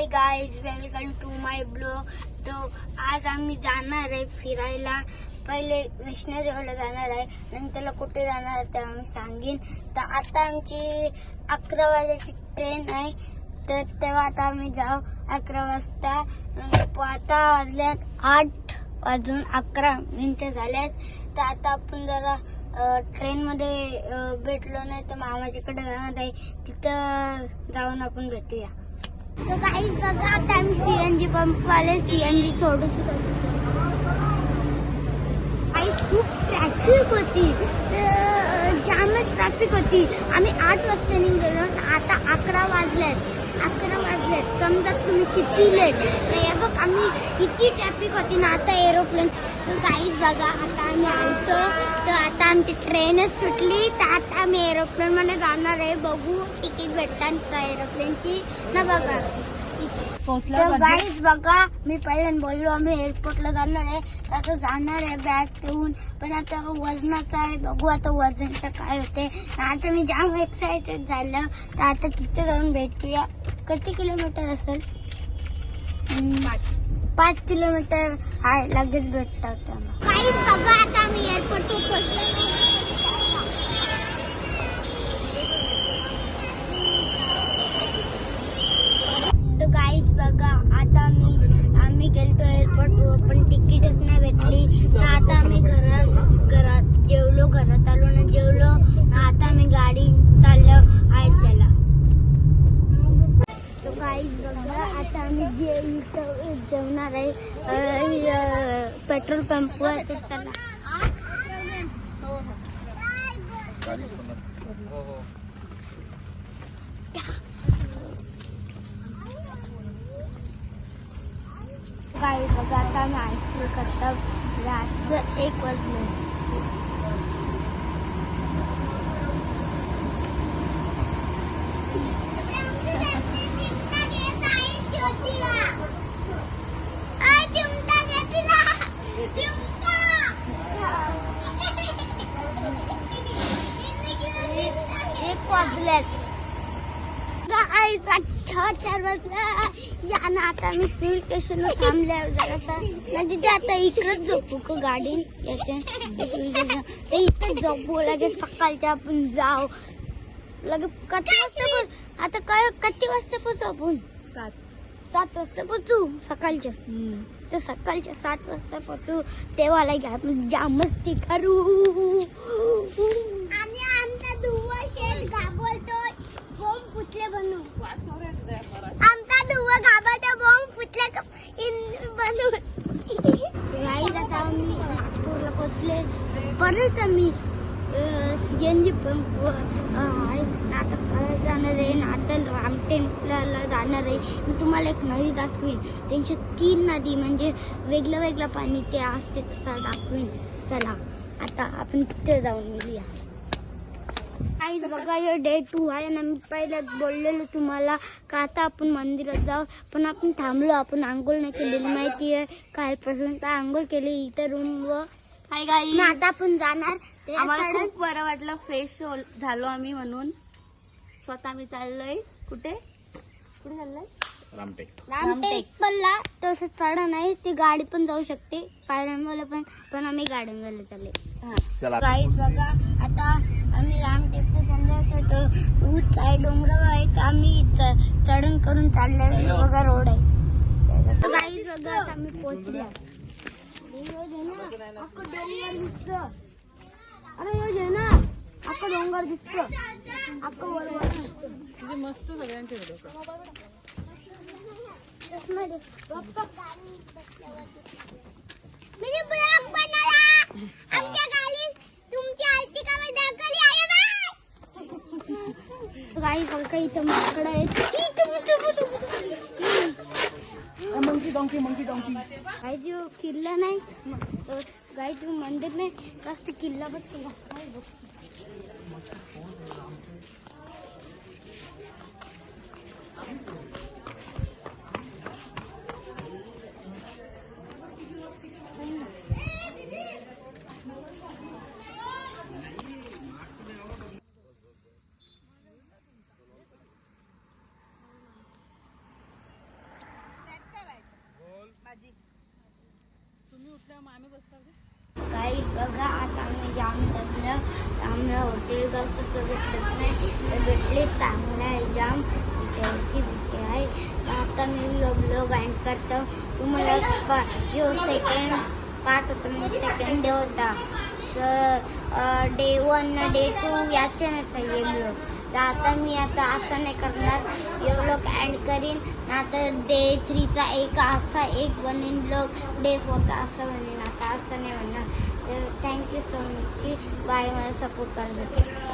High guys, welcome to my blog. तो आज आम्ही जाणार आहे फिरायला। पहिले वैष्णोदेवीला जाणार आहे, नंतर कुठे जाणार आहे ते आम्ही सांगेन। तर आता आमची 11 वाजेची ट्रेन आहे, तर तेव्हा आता आम्ही जाऊ 11 वाजता। आता वाजल्यात 8:11 झाल्यात। तर आता आपण जरा ट्रेन मध्ये भेटलो नाही तर मामाजीकडे जाणार आहे, तिथं जाऊन आपण भेटूया। तो गाईस बघा, आता आम्ही सीएनजी पंप वाले सीएनजी थोडस खूप ट्रॅफिक होती, जामच ट्रॅफिक होती। आम्ही 8 वाजता निघालो, आता 11 वाजल्यात। समजा तुम्ही किती लेट नाही बघ, आम्ही किती ट्रॅफिक होती ना। आता एरोप्लेन, तो गाईस बघा आता आम्ही आलतो, तर आता आमची ट्रेनच सुटली, तर आता आम्ही एरोप्लेन मध्ये जाणार आहे। बघू तिकीट भेटतात का एरोप्लेनची ना। बघा तर गाईस बघा, मी पहिल्यांदा बोललो आम्ही एअरपोर्टला जाणार आहे, आता जाणार आहे बॅग ठेवून, पण आता वजनाचं आहे। बघू आता वजनचं काय होते। आता मी जाम एक्साइटेड झालं, तर आता तिथे जाऊन भेटूया। किती किलोमीटर असेल? 5 किलोमीटर आहे, लगेच भेटतात आम्हाला। गाईस बघा, आता आम्ही एअरपोर्टवर पोहोचलो। तो गाईस बघा, आता आम्ही गेलतो एअरपोर्टवर, पण तिकीटच नाही भेटली। तर आता आम्ही घरात जेवलो, घरात आलो ना जेवलो, आता आम्ही गाडी चाललो त्याला। तो गाईस बघा, आता आम्ही जेवणार आहे पेट्रोल पंपवर। त्याला गाईस बघा, आता आम्ही आयसीयू करता, रातचं 1 वाजले। या ना, आता मी फ्युल स्टेशनवर थांबल्यावर जरा म्हणजे आता इकडंच झोपू का गाडी याच्या फ्युल स्टेशन, तर इथंच झोपू लगेच। सकाळच्या आपण जाऊ लगेच किती वाजता, आता काय किती वाजता पोहोचू आपण? 7 वाजता पोहोचू सकाळच्या। तर सकाळच्या 7 वाजता पोहोचू, तेव्हा लागे आपण जाम मस्ती करू। आणि आमचा दुवा शेठ घाबरतोय, बॉम्ब फुटले बनू। आमचा दुवा घाबरतो, बॉम्ब फुटले बनू। गाईस आता आम्ही नागपूरला पोहोचले, परत आम्ही सीएनजी पंप आहे, आता परत जाणार आहे। आता रामटेकला जाणार आहे। मी तुम्हाला एक नदी दाखवीन, त्यांच्या 3 नदी म्हणजे वेगळं पाणी ते असते, तसं दाखवीन। चला आता आपण तिथे जाऊन मिळूया। गाईस बघा, हे डे 2 आहे ना। मी पहिल्या बोललेलो तुम्हाला का आता आपण मंदिरात जाऊ, पण आपण थांबलो, आपण आंघोळ नाही केलेली माहिती आहे। कालपासून तर आंघोळ केली इथं रूमवर। हाय गाईस, आता आपण जाणार। आम्हाला खूप बरं वाटलं, फ्रेश झालो आम्ही, म्हणून स्वतः मी चाललोय। कुठे चाललोय? रामटेक पल्ला, तसं चढ नाही, ती गाडी पण जाऊ शकते पायऱ्यांवर, पण आम्ही गाड्यांवर चालले। गाईस बघा, आता आम्ही रामटेकला चाललो, तर उंच आहे, डोंगरावर आहे, आम्ही चढण करून चाललोय। बघा रोड आहे। तर गाईस बघा, आता आम्ही पोहोचलो। अरे ना, अख्खा डोंगर दिसतो, अख्खा वरवर दिसतो, मस्त सगळ्यांचे गाईस बघा, इथं माकड आहेत। मंकी गाईस किल्ला नाही, गाईस मंदिर नाही, जास्त किल्ला बघ। आजी तुम्ही उठल्यावर आम्ही बसतो काही बघा आता आम्ही जाम दमलं, आम्ही हॉटेल गावचं तर भेटलंच नाही, तर भेटले चांगलं आहे जाम, इथे दिसे आहे. तर आता मी ब्लॉग एंड करतो. तुम्हाला जो सेकंड पार्ट होता म्हणजे सेकंड डे होता, डे 1 डे 2 याचे नसतं हे ब्लॉग. तर आता मी आता असं नाही करणार, हे ब्लॉग एंड करीन. आता डे 3चा एक बनेन ब्लॉग, डे 4चा असं बनेन. आता असं नाही म्हणणार. तर थँक्यू सो मच, बाय. मला सपोर्ट करण्यासाठी.